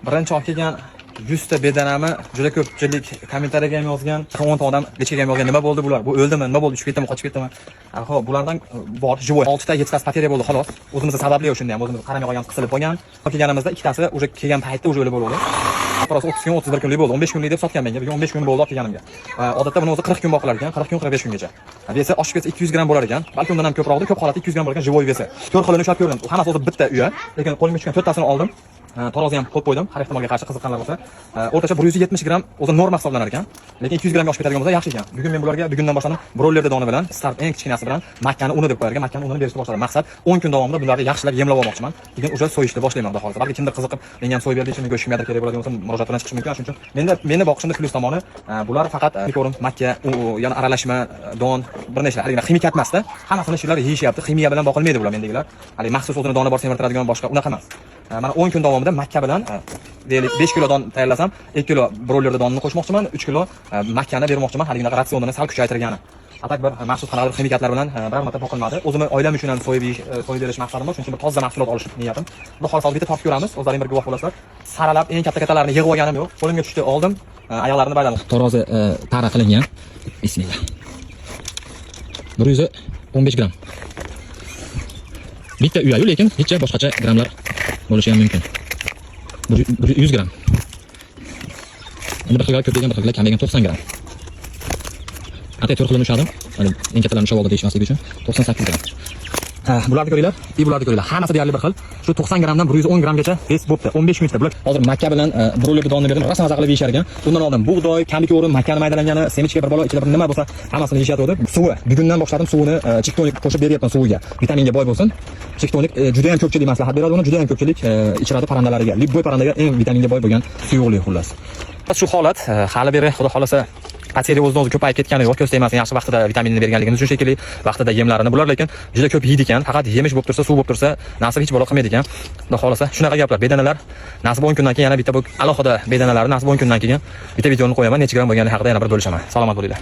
birinchi olib kelgan 100 ta bedanami juda ko'pchilik kommentariyaga ham yozgan, 10 ta odam ichiga ham yozgan, nima bo'ldi bular? Bu o'ldimi? Nima bo'ldi? Tushib ketdimi, qochib ketdimi? Xo'p, bulardan bor живой 6 ta 7 ta bateriya bo'ldi xolos. O'zimiz sababli o'shunda ham o'zimiz qaramay qolganimiz qisilib qolgan. Kelganimizda ikkitasi o'sha kelgan paytda o'sha o'lib bo'ldi. Aprox 30 kun, 31 kunlik bo'ldi. 15 kunlik deb sotgan menga. Bugun 15 kun bo'ldi olib kelganimga. Odatda buni o'zi 40 kun boqilar ekan, 40 kun 45 kungacha. Vesi oshib ketsa 200 gram bo'lar ekan. Balki undan ham ko'proqdir, ko'p holatda 200 gram bo'lar ekan живой vesi. Ko'r xilini ushlab ko'rdim. Hammasi o'zi bitta uya, lekin qo'limga tushgan 4 tasini oldim. Tarozi ham qo'yib qo'ydim. Har ehtimolga qarshi qiziqqanlar bo'lsa, o'rtacha 170 gram o'zi norma hisoblanar ekan. Lekin 200 gramga oshib ketadigan bo'lsa yaxshi ekan. Bugun men bularga bugundan boshladim broilerda doni bilan, start eng kichkinasi bilan makkani uni deb qo'yargan, makkani unini berishni boshladim. Maqsad 10 kun davomida bularni yaxshilab yemlab olmoqchiman. Keyin o'sha so'yishni boshlayman xudo xohlasa. Balki kimdir qiziqib, menga ham so'yib berdi, ichimga go'sht kimgadir kerak bo'ladigan bo'lsa, murojaat bilan chiqish mumkin. Shuning uchun meni boqishimda plyus tomoni, bular faqat ko'rim makka, yana aralashma, don, bir nechta hali ximikat emasda, hammasini shular yeyishyapti. Ximiya bilan boqilmaydi bular mendagilar. Hali maxsus o'zini doni bor semirtiradigan boshqa unaqa emas. Mana 10 kun davomida makka bilan deylik 5 kilo don tayyorlasam, 2 kilo broilerda donni qo'shmoqchiman, 3 kilo makkani bermoqchiman. Hali unaqa ratsionini sal kuchaytirgani. Atak bir maxsus qanaqadir ximikatlar bilan biror marta boqilmadi. O'zimni oilam uchun ham so'yib berish maqsadim bor. Shuning uchun bir toza mahsulot olish niyatim. Xudo xohlasa bitta topib ko'ramiz. O'zlaring bir guvoh bo'lasizlar. Saralab eng katta-kattalarni yig'ib olganim yo'q. Qo'limga tushdi, oldim, ayoqlarini bayladim. Tarozi tara qilingan. Bismillah. 115 gram. Bitta uyayu, lekin hech boshqacha gramlar bo'lishi ham mumkin. 100 gram. Uni bir xilga ko'p degan, bir xilga kam degan 90 gram. Ata 4 xilini ushladim. Mana eng kattalarni ushlab oldi deyishmasligi uchun 98 gram. Bularni ko'ringlar, bularni ko'ringlar. Hammasi deyarli bir xil. Shu 90 gramdan 110 gramgacha test bo'pti. 15 kunda bular hozir makka bilan broiler donni berdim. Rasman maza qilib yeyishar ekan. Bundan oldin bug'doy, kamlik o'rin, makkani maydalangani, semichka bir bola ichida bir nima bo'lsa, hammasini yeyishyapti. Suvi, bugundan boshladim suvini chiktonik qo'shib beryapman suviga. Vitaminga boy bo'lsin. Chiktonik juda ham ko'pchilik maslahat beradi uni, juda ham ko'pchilik ichiradi parrandalariga. Libboy parrandaga eng vitaminga boy bo'lgan suyuqli xullas. Shu holat hali beri xudo xolasa patsiyada o'zidan o'zi ko'payib ketgani yo'q, ko'z tegmasin, yaxshi vaqtida vitaminni berganligini uchun shekilli, vaqtida yemlarini bular lekin juda ko'p yeydi ekan. Faqat yemish bo'lib tursa, suv bo'lib tursa, nasib hech bola qilmaydi ekan. Xudo xolasa shunaqa gaplar. Bedanalar nasib 10 kundan keyin yana bitta bu alohida bedanalarni nasib 10 kundan keyin bitta videoni qo'yaman, necha gram bo'lgani haqida yana bir bo'lishaman. Salomat bo'linglar.